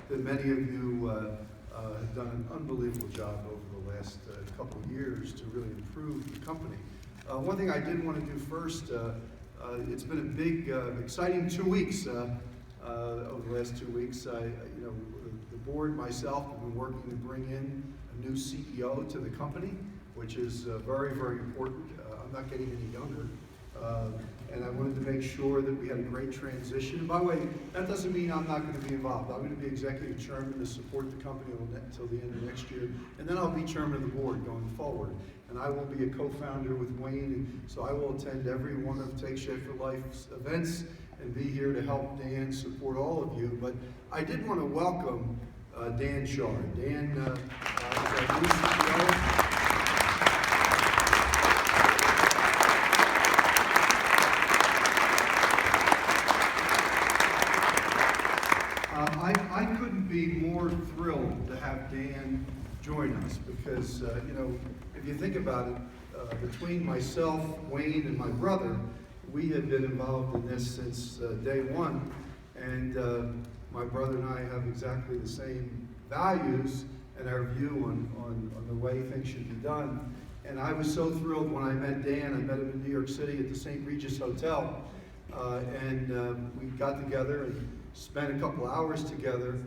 that many of you have done an unbelievable job over the last couple of years to really improve the company. One thing I did want to do first, it's been a big, exciting 2 weeks. Over the last 2 weeks, the board, myself, have been working to bring in a new CEO to the company, which is very, very important. I'm not getting any younger. And I wanted to make sure that we had a great transition. And by the way, that doesn't mean I'm not going to be involved. I'm going to be executive chairman to support the company until the end of next year. And then I'll be chairman of the board going forward. And I will be a co-founder with Wayne. So I will attend every one of Take Shape for Life's events and be here to help Dan support all of you. But I did want to welcome Dan Shaw. Dan is our new CEO. I couldn't be more thrilled to have Dan join us because, if you think about it, between myself, Wayne, and my brother, we have been involved in this since day one. And my brother and I have exactly the same values and our view on the way things should be done. And I was so thrilled when I met Dan. I met him in New York City at the St. Regis Hotel. We got together and spent a couple hours together,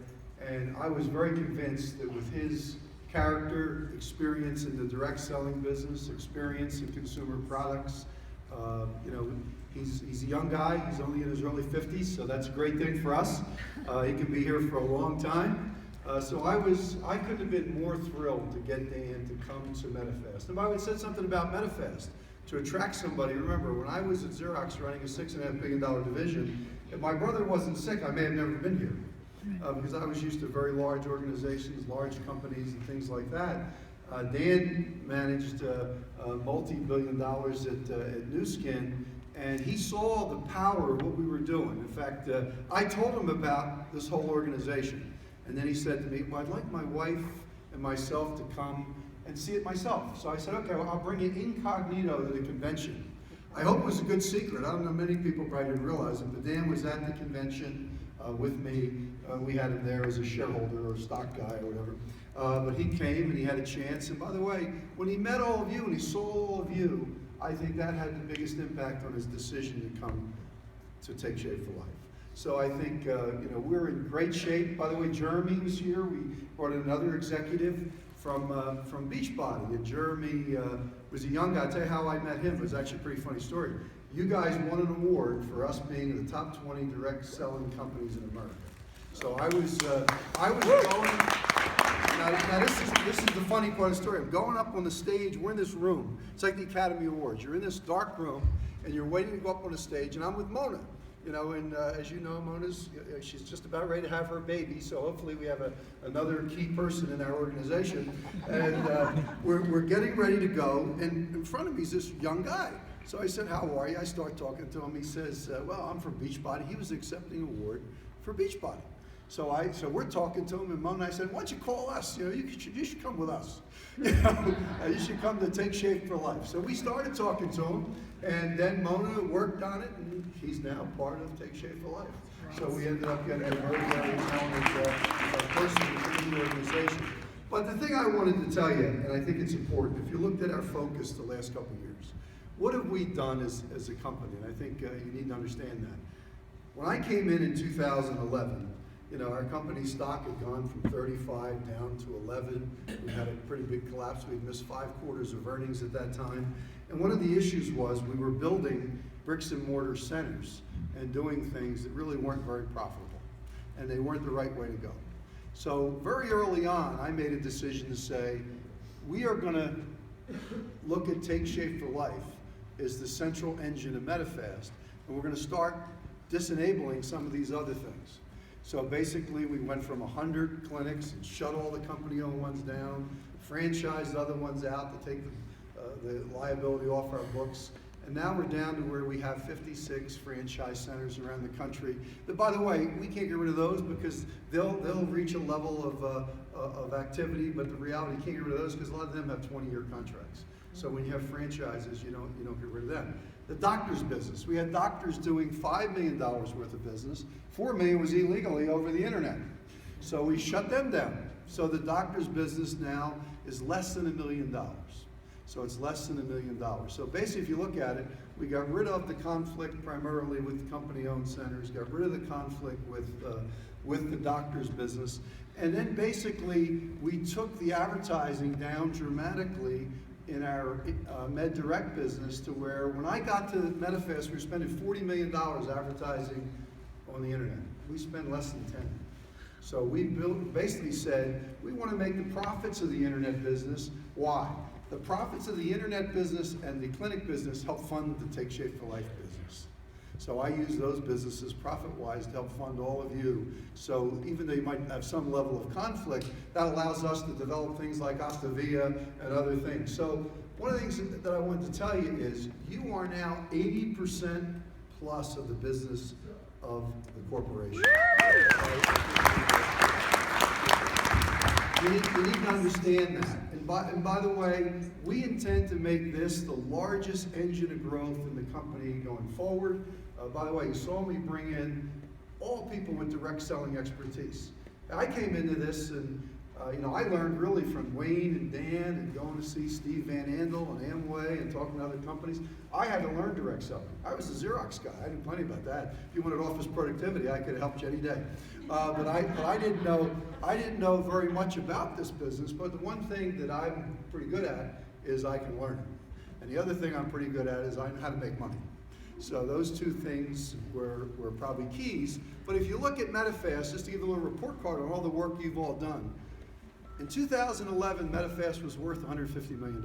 and I was very convinced that with his character, experience in the direct selling business, experience in consumer products, he's a young guy. He's only in his early 50s, so that's a great thing for us. He can be here for a long time. So I couldn't have been more thrilled to get Dan to come to MetaFast. And by the way, it said something about MetaFast. To attract somebody, remember, when I was at Xerox running a $6.5 billion division, if my brother wasn't sick, I may have never been here. Because I was used to very large organizations, large companies, and things like that. Dan managed multi-billion dollars at Nu Skin, and he saw the power of what we were doing. In fact, I told him about this whole organization, and then he said to me, well, I'd like my wife and myself to come and see it myself. So I said, okay, well, I'll bring it incognito to the convention. I hope it was a good secret. I don't know, many people probably didn't realize it, but Dan was at the convention with me. We had him there as a shareholder or a stock guy or whatever. But he came and he had a chance. And by the way, when he met all of you and he saw all of you, I think that had the biggest impact on his decision to come to Take Shape for Life. So I think we're in great shape. By the way, Jeremy was here. We brought in another executive from Beachbody, and Jeremy was a young guy. I'll tell you how I met him. It was actually a pretty funny story. You guys won an award for us being in the top 20 direct selling companies in America. So I was going. Now this is the funny part of the story. I'm going up on the stage. We're in this room. It's like the Academy Awards. You're in this dark room, and you're waiting to go up on the stage. And I'm with Mona. And as you know, she's just about ready to have her baby, so hopefully we have another key person in our organization. And we're getting ready to go, and in front of me is this young guy. So I said, how are you? I start talking to him. He says, well, I'm from Beachbody. He was accepting an award for Beachbody. So we're talking to him, and Mona and I said, why don't you call us? You should come with us. You should come to Take Shape for Life. So we started talking to him, and then Mona worked on it, and he's now part of Take Shape for Life. So we ended up getting a very, very talented person in the organization. But the thing I wanted to tell you, and I think it's important, if you looked at our focus the last couple of years, what have we done as a company? And I think you need to understand that. When I came in 2011, our company stock had gone from 35 down to 11. We had a pretty big collapse. We'd missed 5 quarters of earnings at that time. And one of the issues was we were building bricks and mortar centers and doing things that really weren't very profitable. And they weren't the right way to go. So very early on, I made a decision to say, we are going to look at Take Shape for Life as the central engine of MetaFast. And we're going to start disenabling some of these other things. So basically, we went from 100 clinics and shut all the company-owned ones down, franchised other ones out to take the liability off our books, and now we're down to where we have 56 franchise centers around the country. But by the way, we can't get rid of those because they'll reach a level of activity, but the reality, you can't get rid of those because a lot of them have 20-year contracts. So when you have franchises, you don't get rid of them. The doctor's business. We had doctors doing $5 million worth of business. $4 million was illegally over the internet. So we shut them down. So the doctor's business now is less than $1 million. So it's less than $1 million. So basically, if you look at it, we got rid of the conflict primarily with company-owned centers, got rid of the conflict with the doctor's business, and then basically we took the advertising down dramatically in our Med Direct business to where when I got to MetaFast, we were spending $40 million advertising on the internet. We spend less than 10. So we basically said, we want to make the profits of the internet business. Why? The profits of the internet business and the clinic business help fund the Take Shape for Life business. So I use those businesses profit-wise to help fund all of you. So even though you might have some level of conflict, that allows us to develop things like Optavia and other things. So one of the things that I wanted to tell you is you are now 80% plus of the business of the corporation. You need to understand that. And by the way, we intend to make this the largest engine of growth in the company going forward. By the way, you saw me bring in all people with direct selling expertise. I came into this and I learned really from Wayne and Dan and going to see Steve Van Andel and Amway and talking to other companies. I had to learn direct selling. I was a Xerox guy. I knew plenty about that. If you wanted office productivity, I could have helped you any day. But I didn't know very much about this business. But the one thing that I'm pretty good at is I can learn it. And the other thing I'm pretty good at is I know how to make money. So those two things were probably keys. But if you look at MetaFast, just to give a little report card on all the work you've all done, in 2011, MetaFast was worth $150 million.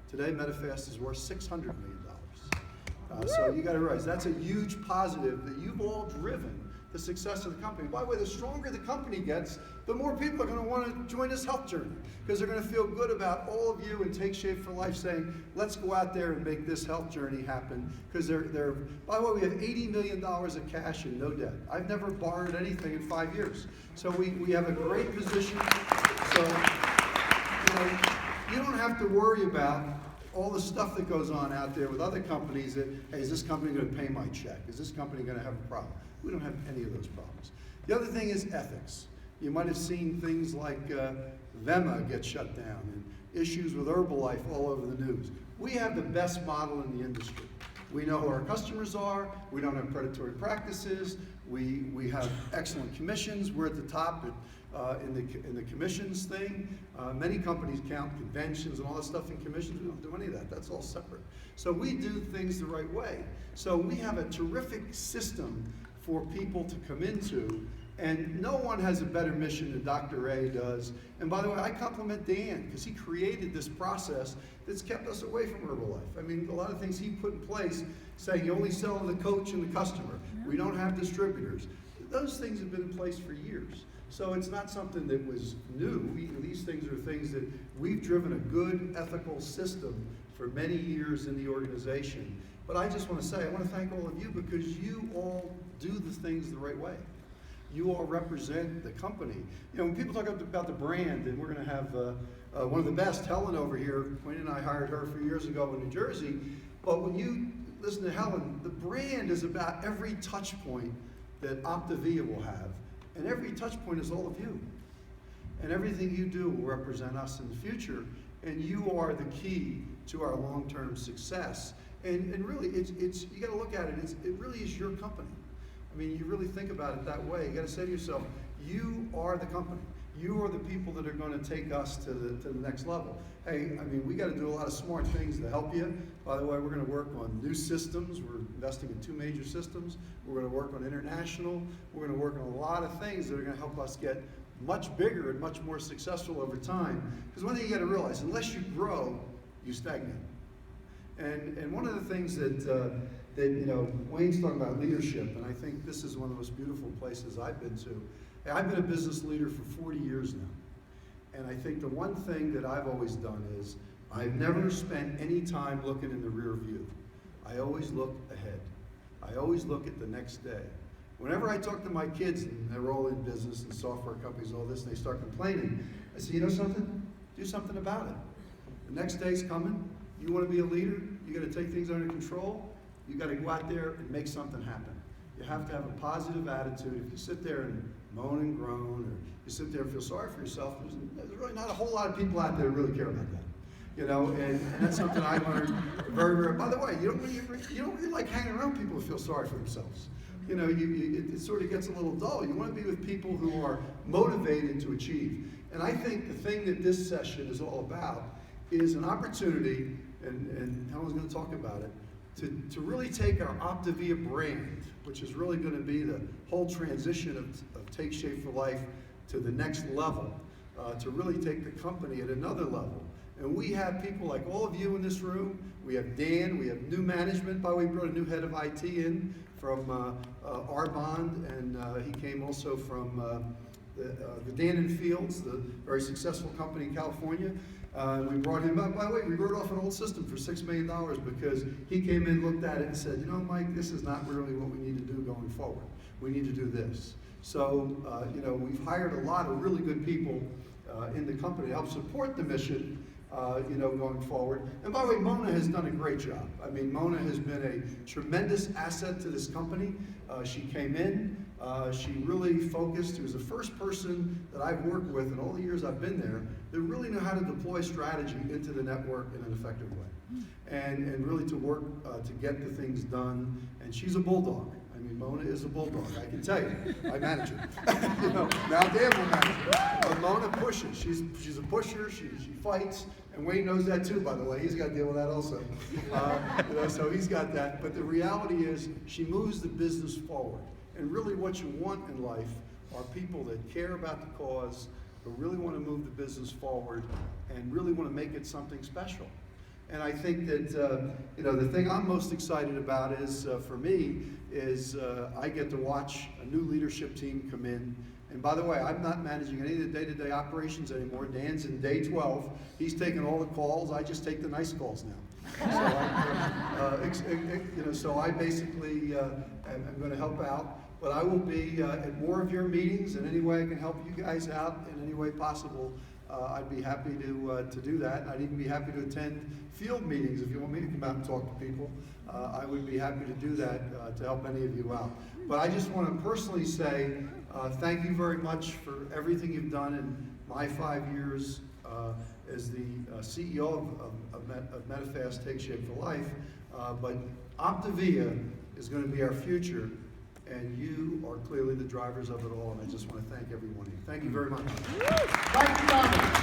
Today, MetaFast is worth $600 million. So you got to realize that's a huge positive that you've all driven the success of the company. By the way, the stronger the company gets, the more people are going to want to join this health journey because they're going to feel good about all of you and Take Shape for Life saying, let's go out there and make this health journey happen. Because by the way, we have $80 million of cash and no debt. I've never borrowed anything in 5 years. So we have a great position. So you don't have to worry about all the stuff that goes on out there with other companies that, hey, is this company going to pay my check? Is this company going to have a problem? We don't have any of those problems. The other thing is ethics. You might have seen things like Vema get shut down and issues with Herbalife all over the news. We have the best model in the industry. We know who our customers are. We don't have predatory practices. We have excellent commissions. We're at the top in the commissions thing. Many companies count conventions and all that stuff in commissions. We don't do any of that. That's all separate. So we do things the right way. So we have a terrific system for people to come into, and no one has a better mission than Dr. A does. And by the way, I compliment Dan because he created this process that's kept us away from Herbalife. I mean, a lot of things he put in place, saying you only sell to the coach and the customer. We don't have distributors. Those things have been in place for years. So it's not something that was new. These things are things that we've driven a good ethical system for many years in the organization. But I just want to say, I want to thank all of you because you all do the things the right way. You all represent the company. When people talk about the brand, and we're going to have one of the best, Helen over here, Wayne and I hired her a few years ago in New Jersey, but when you listen to Helen, the brand is about every touch point that Optavia will have, and every touch point is all of you. And everything you do will represent us in the future, and you are the key to our long-term success. And really, you got to look at it, it really is your company. I mean, you really think about it that way. You got to say to yourself, you are the company. You are the people that are going to take us to the next level. Hey, I mean, we got to do a lot of smart things to help you. By the way, we're going to work on new systems. We're investing in 2 major systems. We're going to work on international. We're going to work on a lot of things that are going to help us get much bigger and much more successful over time. Because one thing you got to realize, unless you grow, you stagnate. And one of the things that Wayne's talking about leadership, and I think this is one of the most beautiful places I've been to. Hey, I've been a business leader for 40 years now. And I think the one thing that I've always done is I've never spent any time looking in the rear view. I always look ahead. I always look at the next day. Whenever I talk to my kids, and they're all in business and software companies and all this, and they start complaining, I say, you know something? Do something about it. The next day's coming. You want to be a leader? You got to take things under control. You got to go out there and make something happen. You have to have a positive attitude. If you sit there and moan and groan, or you sit there and feel sorry for yourself, there's really not a whole lot of people out there that really care about that. You know, and that's something I learned very. By the way, you don't really like hanging around people who feel sorry for themselves. You know, it sort of gets a little dull. You want to be with people who are motivated to achieve. And I think the thing that this session is all about is an opportunity, and Helen's going to talk about it, to really take our Optavia brand, which is really going to be the whole transition of Take Shape for Life to the next level, to really take the company at another level. And we have people like all of you in this room. We have Dan, we have new management. By the way, we brought a new head of IT in from Arbond, and he came also from the Dan & Fields, the very successful company in California. We brought him up. By the way, we wrote off an old system for $6 million because he came in, looked at it, and said, you know, Mike, this is not really what we need to do going forward. We need to do this. So, you know, we've hired a lot of really good people in the company to help support the mission, you know, going forward. And by the way, Mona has done a great job. I mean, Mona has been a tremendous asset to this company. She came in, she really focused. She was the first person that I've worked with in all the years I've been there that really knew how to deploy strategy into the network in an effective way. And really to work to get the things done. And she's a bulldog. I mean, Mona is a bulldog, I can tell you. I manage her. You know, now Dan will manage her. But Mona pushes. She's a pusher. She fights. And Wayne knows that too, by the way. He's got to deal with that also. You know, so he's got that. But the reality is she moves the business forward. And really what you want in life are people that care about the cause, who really want to move the business forward, and really want to make it something special. And I think that, you know, the thing I'm most excited about is, for me, is I get to watch a new leadership team come in. And by the way, I'm not managing any of the day-to-day operations anymore. Dan's in day 12. He's taking all the calls. I just take the nice calls now. So, you know, so I basically am going to help out. But I will be at more of your meetings, and any way I can help you guys out in any way possible, I'd be happy to do that. And I'd even be happy to attend field meetings if you want me to come out and talk to people. I would be happy to do that to help any of you out. But I just want to personally say thank you very much for everything you've done in my 5 years as the CEO of Medifast Take Shape for Life. But Optavia is going to be our future, and you are clearly the drivers of it all, and I just want to thank every one of you. Thank you very much. MacDonald.